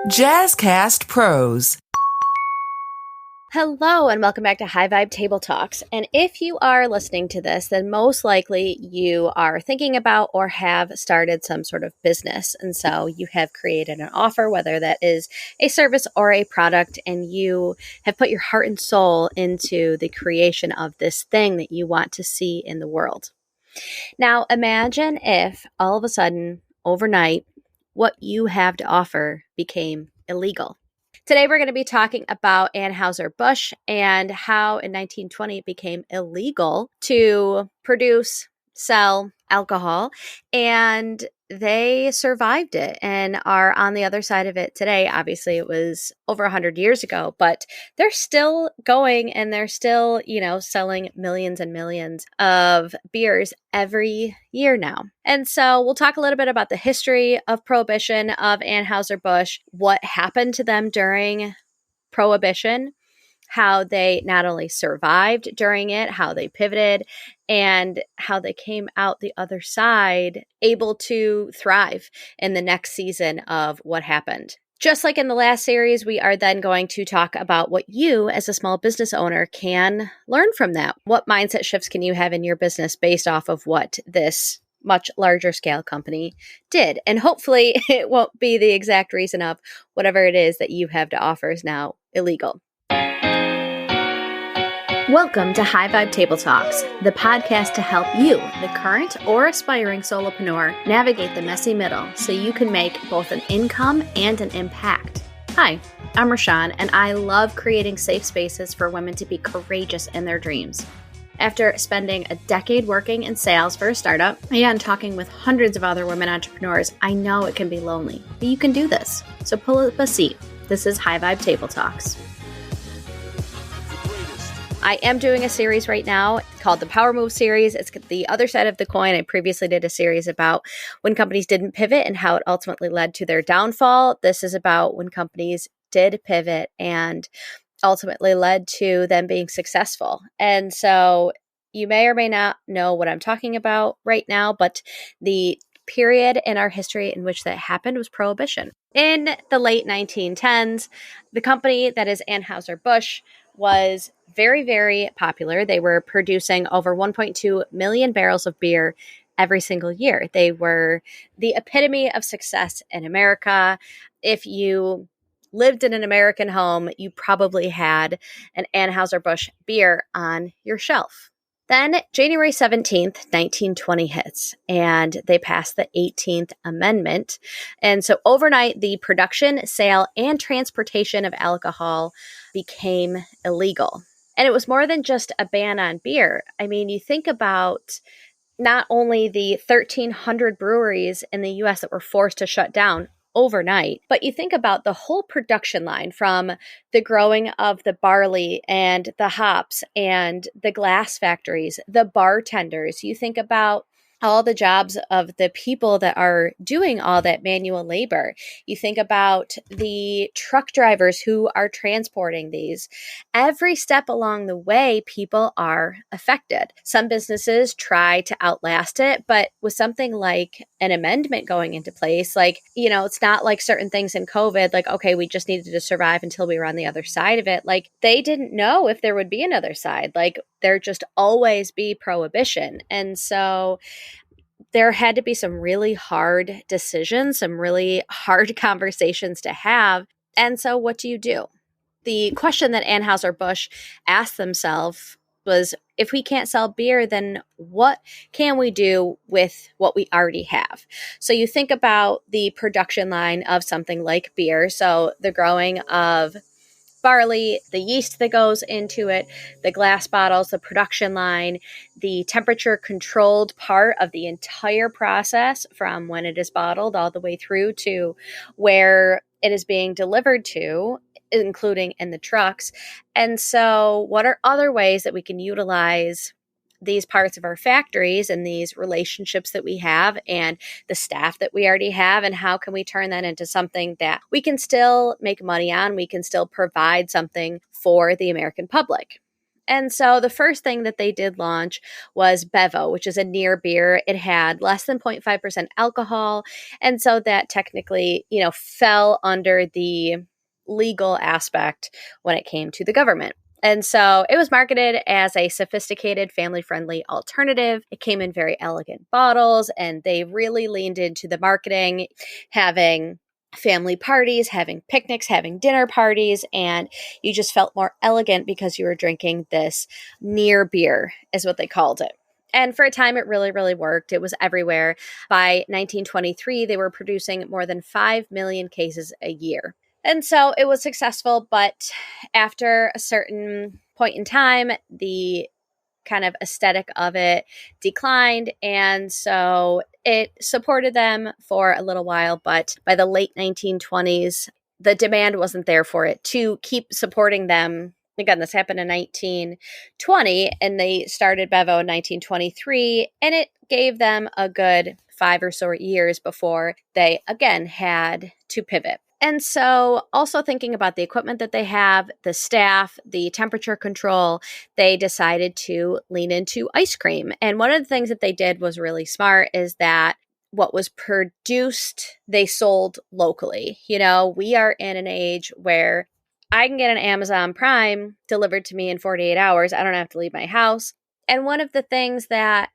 Jazzcast Pros. Hello and welcome back to High Vibe Table Talks. And if you are listening to this, then most likely you are thinking about or have started some sort of business. And so you have created an offer, whether that is a service or a product, and you have put your heart and soul into the creation of this thing that you want to see in the world. Now, imagine if all of a sudden, overnight, what you have to offer became illegal. Today, we're going to be talking about Anheuser Busch and how in 1920 it became illegal to produce, sell alcohol, and they survived it and are on the other side of it today. Obviously, it was over 100 years ago, but they're still going and they're still, selling millions and millions of beers every year now. And so we'll talk a little bit about the history of Prohibition, of Anheuser Busch, what happened to them during Prohibition, how they not only survived during it, how they pivoted, and how they came out the other side able to thrive in the next season of what happened. Just like in the last series, we are then going to talk about what you as a small business owner can learn from that. What mindset shifts can you have in your business based off of what this much larger scale company did? And hopefully it won't be the exact reason of whatever it is that you have to offer is now illegal. Welcome to High Vibe Table Talks, the podcast to help you, the current or aspiring solopreneur, navigate the messy middle so you can make both an income and an impact. Hi, I'm Rashawn, and I love creating safe spaces for women to be courageous in their dreams. After spending a decade working in sales for a startup and talking with hundreds of other women entrepreneurs, I know it can be lonely, but you can do this. So pull up a seat. This is High Vibe Table Talks. I am doing a series right now called the Power Move series. It's the other side of the coin. I previously did a series about when companies didn't pivot and how it ultimately led to their downfall. This is about when companies did pivot and ultimately led to them being successful. And so you may or may not know what I'm talking about right now, but the period in our history in which that happened was Prohibition. In the late 1910s, the company that is Anheuser Busch was very, very popular. They were producing over 1.2 million barrels of beer every single year. They were the epitome of success in America. If you lived in an American home, you probably had an Anheuser Busch beer on your shelf. Then January 17th, 1920 hits, and they passed the 18th Amendment. And so overnight, the production, sale, and transportation of alcohol became illegal. And it was more than just a ban on beer. I mean, you think about not only the 1,300 breweries in the U.S. that were forced to shut down overnight, but you think about the whole production line from the growing of the barley and the hops and the glass factories, the bartenders. You think about all the jobs of the people that are doing all that manual labor. You think about the truck drivers who are transporting these. Every step along the way, people are affected. Some businesses try to outlast it, but with something like an amendment going into place, it's not like certain things in COVID, like, okay, we just needed to survive until we were on the other side of it. Like, they didn't know if there would be another side. Like, there'd just always be prohibition. And so there had to be some really hard decisions, some really hard conversations to have. And so what do you do? The question that Anheuser Busch asked themselves was, if we can't sell beer, then what can we do with what we already have? So you think about the production line of something like beer. So the growing of barley, the yeast that goes into it, the glass bottles, the production line, the temperature controlled part of the entire process from when it is bottled all the way through to where it is being delivered to, including in the trucks. And so what are other ways that we can utilize these parts of our factories and these relationships that we have and the staff that we already have, and how can we turn that into something that we can still make money on, we can still provide something for the American public? And so the first thing that they did launch was Bevo, which is a near beer. It had less than 0.5% alcohol. And so that technically, fell under the legal aspect when it came to the government. And so it was marketed as a sophisticated, family-friendly alternative. It came in very elegant bottles, and they really leaned into the marketing, having family parties, having picnics, having dinner parties, and you just felt more elegant because you were drinking this near beer, is what they called it. And for a time, it really, really worked. It was everywhere. By 1923, they were producing more than 5 million cases a year. And so it was successful, but after a certain point in time, the kind of aesthetic of it declined. And so it supported them for a little while, but by the late 1920s, the demand wasn't there for it to keep supporting them. Again, this happened in 1920, and they started Bevo in 1923, and it gave them a good 5 or so years before they again had to pivot. And so also thinking about the equipment that they have, the staff, the temperature control, they decided to lean into ice cream. And one of the things that they did was really smart is that what was produced, they sold locally. We are in an age where I can get an Amazon Prime delivered to me in 48 hours. I don't have to leave my house. And one of the things that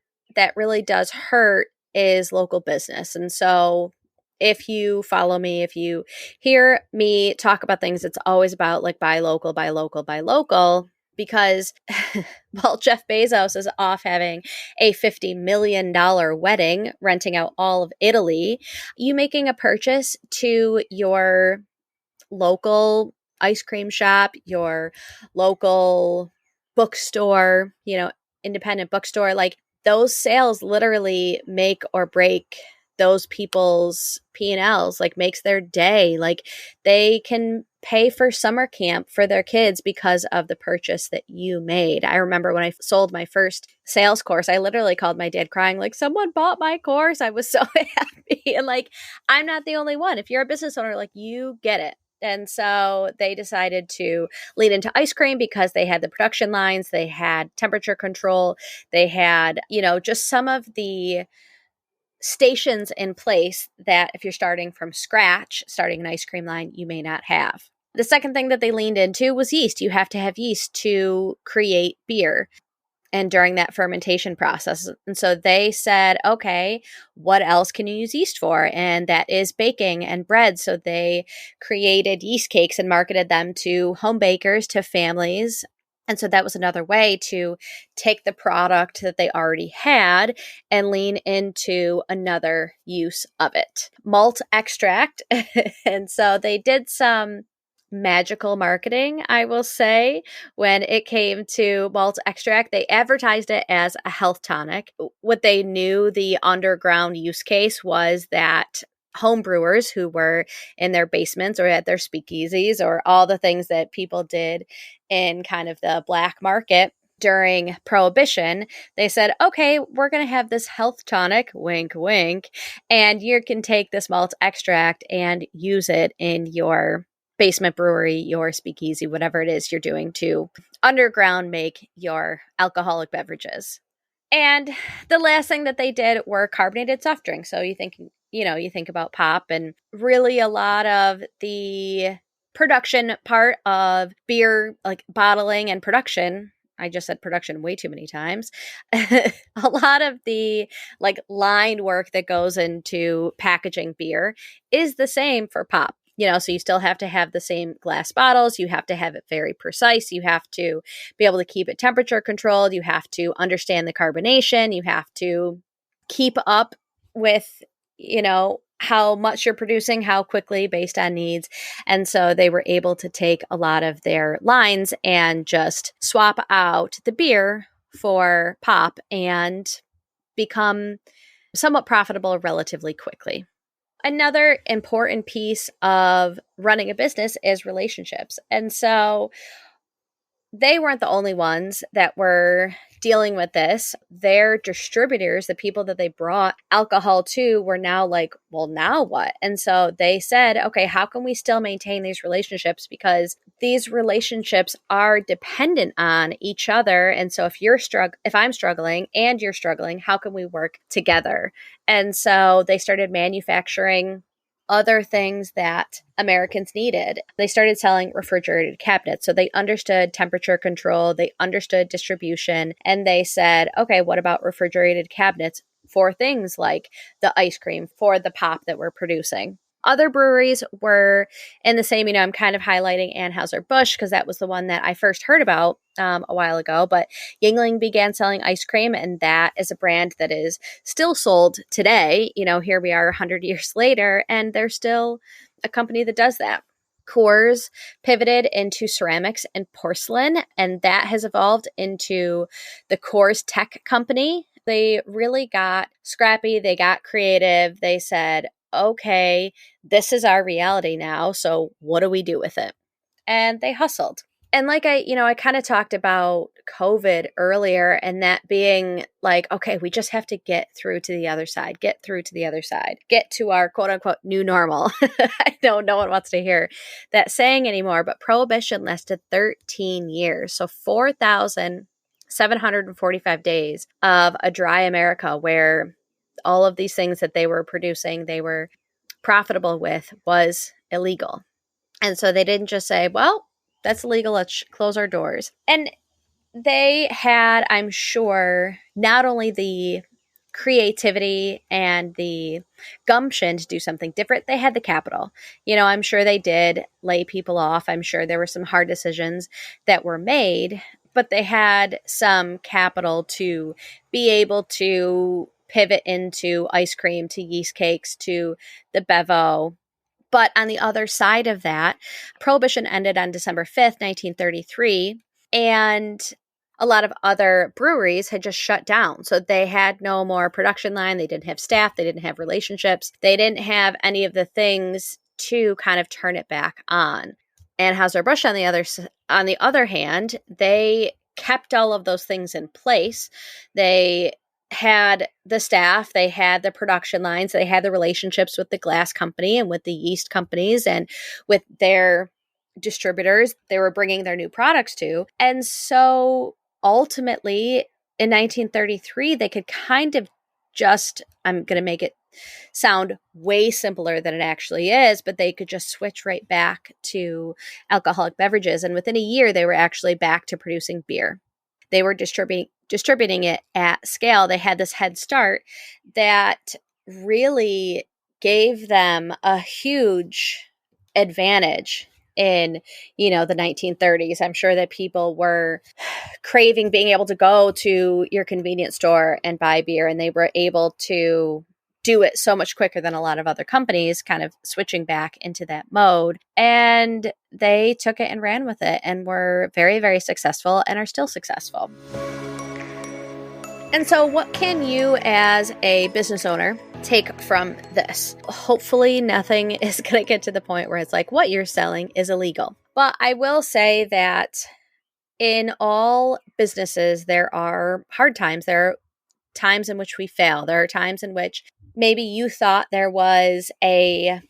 really does hurt is local business. And so if you follow me, if you hear me talk about things, it's always about like buy local, buy local, buy local, because, well, Jeff Bezos is off having a $50 million wedding, renting out all of Italy. You making a purchase to your local ice cream shop, your local bookstore, independent bookstore, like those sales literally make or break those people's P&Ls, like makes their day. Like they can pay for summer camp for their kids because of the purchase that you made. I remember when I sold my first sales course, I literally called my dad crying, like, someone bought my course. I was so happy. And like, I'm not the only one. If you're a business owner, like you get it. And so they decided to lean into ice cream because they had the production lines, they had temperature control, they had, just some of the stations in place that if you're starting from scratch, starting an ice cream line, you may not have. The second thing that they leaned into was yeast. You have to have yeast to create beer and during that fermentation process. And so they said, okay, what else can you use yeast for? And that is baking and bread. So they created yeast cakes and marketed them to home bakers, to families. And so that was another way to take the product that they already had and lean into another use of it. Malt extract. And so they did some magical marketing, I will say, when it came to malt extract. They advertised it as a health tonic. What they knew, the underground use case, was that home brewers who were in their basements or at their speakeasies or all the things that people did in kind of the black market during Prohibition, they said, okay, we're going to have this health tonic, wink, wink, and you can take this malt extract and use it in your basement brewery, your speakeasy, whatever it is you're doing to underground make your alcoholic beverages. And the last thing that they did were carbonated soft drinks. So you think about pop, and really a lot of the production part of beer, like bottling and production. I just said production way too many times. A lot of the like line work that goes into packaging beer is the same for pop. So you still have to have the same glass bottles. You have to have it very precise. You have to be able to keep it temperature controlled. You have to understand the carbonation. You have to keep up with, how much you're producing, how quickly, based on needs. And so they were able to take a lot of their lines and just swap out the beer for pop and become somewhat profitable relatively quickly. Another important piece of running a business is relationships. And so they weren't the only ones that were dealing with this. Their distributors, the people that they brought alcohol to, were now like, well, now what? And so they said, okay, how can we still maintain these relationships? Because these relationships are dependent on each other. And so if I'm struggling and you're struggling, how can we work together? And so they started manufacturing other things that Americans needed. They started selling refrigerated cabinets. So they understood temperature control, they understood distribution, and they said, okay, what about refrigerated cabinets for things like the ice cream, for the pop that we're producing? Other breweries were in the same, I'm kind of highlighting Anheuser Busch because that was the one that I first heard about a while ago. But Yuengling began selling ice cream, and that is a brand that is still sold today. Here we are 100 years later, and they're still a company that does that. Coors pivoted into ceramics and porcelain, and that has evolved into the Coors Tech Company. They really got scrappy. They got creative. They said, okay, this is our reality now. So what do we do with it? And they hustled. And like I kind of talked about COVID earlier, and that being like, okay, we just have to get through to the other side, get to our quote unquote new normal. I know no one wants to hear that saying anymore, but Prohibition lasted 13 years. So 4,745 days of a dry America where all of these things that they were producing, they were profitable with, was illegal. And so they didn't just say, well, that's illegal, let's close our doors. And they had, I'm sure, not only the creativity and the gumption to do something different, they had the capital. I'm sure they did lay people off. I'm sure there were some hard decisions that were made, but they had some capital to be able to pivot into ice cream, to yeast cakes, to the Bevo. But on the other side of that, Prohibition ended on December 5th, 1933, and a lot of other breweries had just shut down. So they had no more production line. They didn't have staff. They didn't have relationships. They didn't have any of the things to kind of turn it back on. Anheuser Busch, on the other hand, they kept all of those things in place. They had the staff, they had the production lines, they had the relationships with the glass company and with the yeast companies and with their distributors they were bringing their new products to. And so ultimately in 1933, they could kind of I'm going to make it sound way simpler than it actually is, but they could just switch right back to alcoholic beverages. And within a year, they were actually back to producing beer. They were distributing it at scale. They had this head start that really gave them a huge advantage in, the 1930s. I'm sure that people were craving being able to go to your convenience store and buy beer, and they were able to do it so much quicker than a lot of other companies, kind of switching back into that mode. And they took it and ran with it and were very, very successful and are still successful. And so what can you as a business owner take from this? Hopefully nothing is going to get to the point where it's like what you're selling is illegal. But I will say that in all businesses, there are hard times. There are times in which we fail. There are times in which maybe you thought there was an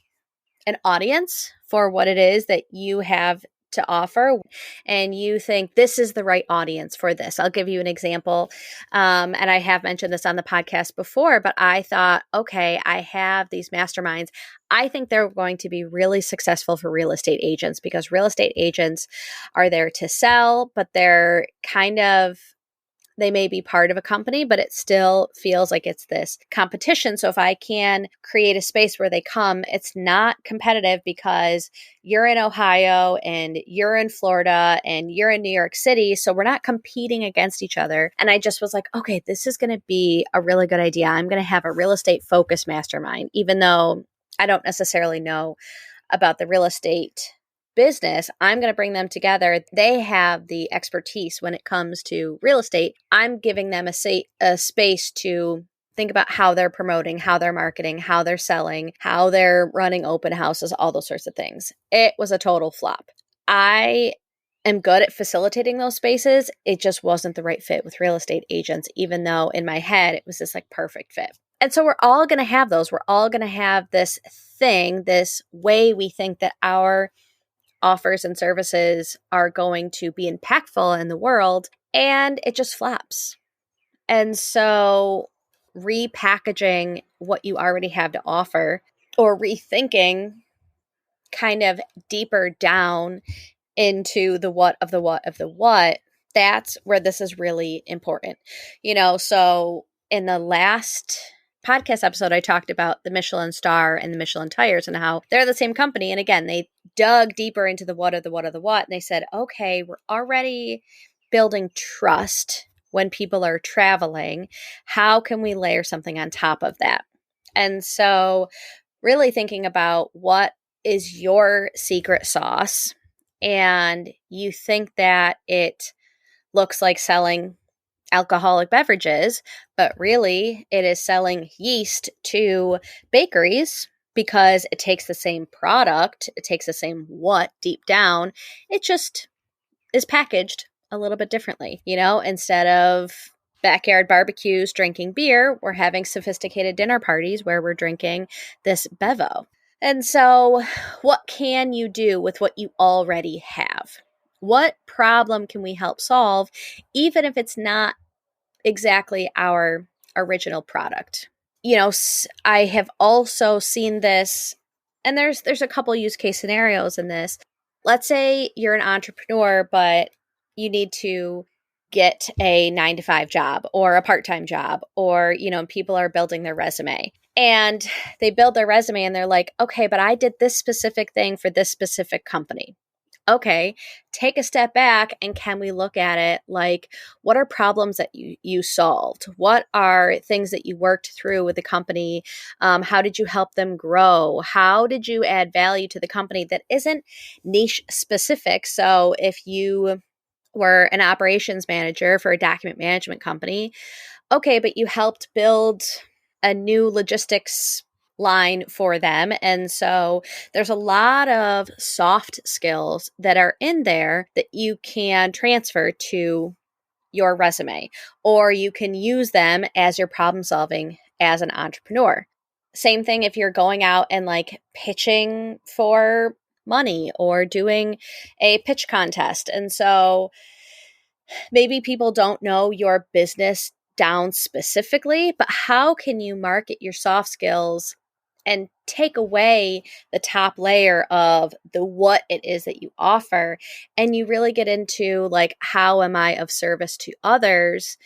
audience for what it is that you have to offer, and you think this is the right audience for this. I'll give you an example. And I have mentioned this on the podcast before, but I thought, okay, I have these masterminds. I think they're going to be really successful for real estate agents because real estate agents are there to sell, but they're they may be part of a company, but it still feels like it's this competition. So if I can create a space where they come, it's not competitive because you're in Ohio and you're in Florida and you're in New York City. So we're not competing against each other. And I just was like, okay, this is going to be a really good idea. I'm going to have a real estate focus mastermind, even though I don't necessarily know about the real estate business. I'm going to bring them together. They have the expertise when it comes to real estate. I'm giving them a space to think about how they're promoting, how they're marketing, how they're selling, how they're running open houses, all those sorts of things. It was a total flop. I am good at facilitating those spaces. It just wasn't the right fit with real estate agents, even though in my head it was this like perfect fit. And so we're all going to have those. We're all going to have this thing, this way we think that our offers and services are going to be impactful in the world, and it just flops. And so repackaging what you already have to offer or rethinking kind of deeper down into the what of the what of the what, that's where this is really important. So in the last podcast episode, I talked about the Michelin star and the Michelin tires and how they're the same company. And again, they dug deeper into the what of the what of the what. And they said, okay, we're already building trust when people are traveling. How can we layer something on top of that? And so really thinking about what is your secret sauce, and you think that it looks like selling alcoholic beverages, but really it is selling yeast to bakeries because it takes the same product, it takes the same what deep down, it just is packaged a little bit differently. Instead of backyard barbecues drinking beer, we're having sophisticated dinner parties where we're drinking this Bevo. And so what can you do with what you already have? What problem can we help solve, even if it's not exactly our original product? I have also seen this, and there's a couple use case scenarios in this. Let's say you're an entrepreneur, but you need to get a 9-to-5 job or a part-time job, or, people are building their resume. And they build their resume and they're like, okay, but I did this specific thing for this specific company. Okay, take a step back and can we look at it like, what are problems that you solved? What are things that you worked through with the company? How did you help them grow? How did you add value to the company that isn't niche specific? So if you were an operations manager for a document management company, okay, but you helped build a new logistics line for them. And so there's a lot of soft skills that are in there that you can transfer to your resume, or you can use them as your problem solving as an entrepreneur. Same thing if you're going out and like pitching for money or doing a pitch contest. And so maybe people don't know your business down specifically, but how can you market your soft skills and take away the top layer of the what it is that you offer, and you really get into like, how am I of service to others,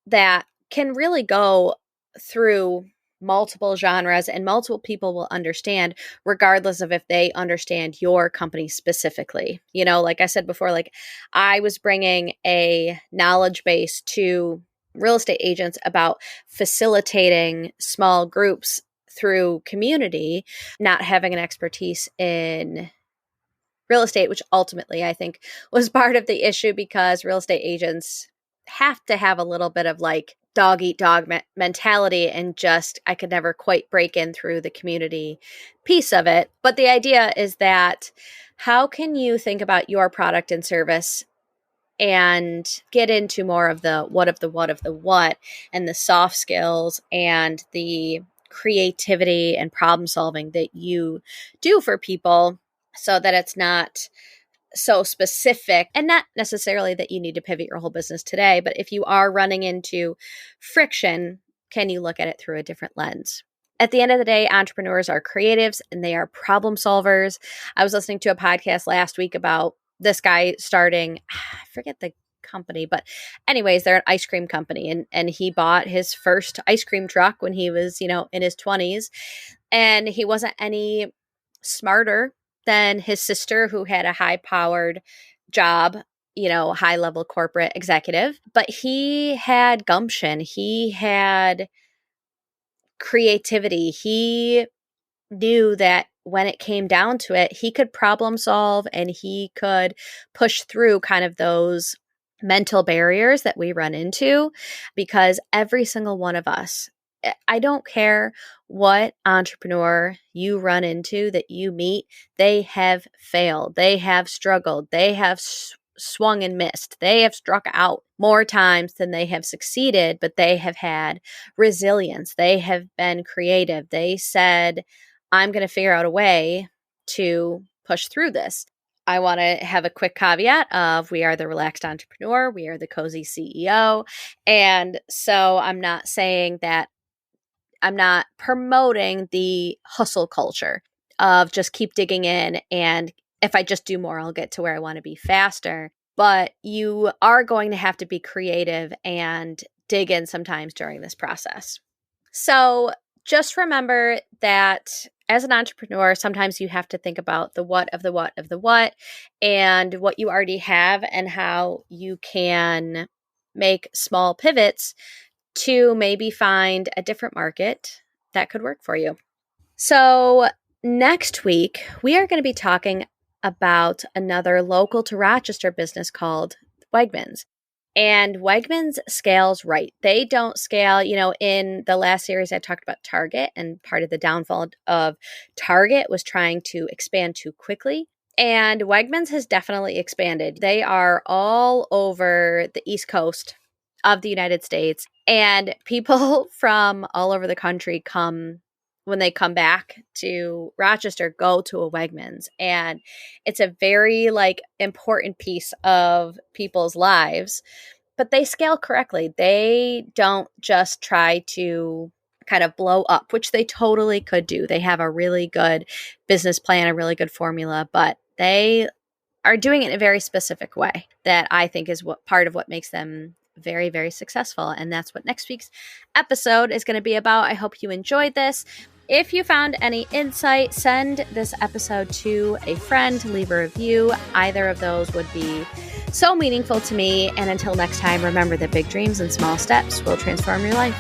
that can really go through multiple genres and multiple people will understand, regardless of if they understand your company specifically. Like I said before, like I was bringing a knowledge base to real estate agents about facilitating small groups through community, not having an expertise in real estate, which ultimately I think was part of the issue, because real estate agents have to have a little bit of like dog eat dog mentality, and just I could never quite break in through the community piece of it. But the idea is that how can you think about your product and service and get into more of the what of the what of the what, and the soft skills and the creativity and problem solving that you do for people, so that it's not so specific, and not necessarily that you need to pivot your whole business today, but if you are running into friction, can you look at it through a different lens? At the end of the day, entrepreneurs are creatives and they are problem solvers. I was listening to a podcast last week about this guy starting, I forget the company, but anyways, they're an ice cream company, and he bought his first ice cream truck when he was, in his 20s, and he wasn't any smarter than his sister, who had a high-powered job, high-level corporate executive. But he had gumption. He had creativity. He knew that when it came down to it, he could problem solve and he could push through kind of those mental barriers that we run into, because every single one of us, I don't care what entrepreneur you run into that you meet, they have failed, they have struggled, they have swung and missed. They have struck out more times than they have succeeded, but they have had resilience. They have been creative. They said, I'm going to figure out a way to push through this. I want to have a quick caveat of we are the relaxed entrepreneur. We are the cozy CEO. And so I'm not saying that I'm not promoting the hustle culture of just keep digging in. And if I just do more, I'll get to where I want to be faster. But you are going to have to be creative and dig in sometimes during this process. So just remember that as an entrepreneur, sometimes you have to think about the what of the what of the what and what you already have and how you can make small pivots to maybe find a different market that could work for you. So next week, we are going to be talking about another local to Rochester business called Wegmans. And Wegmans scales right. They don't scale, in the last series I talked about Target, and part of the downfall of Target was trying to expand too quickly. And Wegmans has definitely expanded. They are all over the East Coast of the United States, and people from all over the country when they come back to Rochester, go to a Wegmans. And it's a very important piece of people's lives, but they scale correctly. They don't just try to kind of blow up, which they totally could do. They have a really good business plan, a really good formula, but they are doing it in a very specific way that I think is part of what makes them very, very successful. And that's what next week's episode is going to be about. I hope you enjoyed this. If you found any insight, send this episode to a friend, leave a review. Either of those would be so meaningful to me. And until next time, remember that big dreams and small steps will transform your life.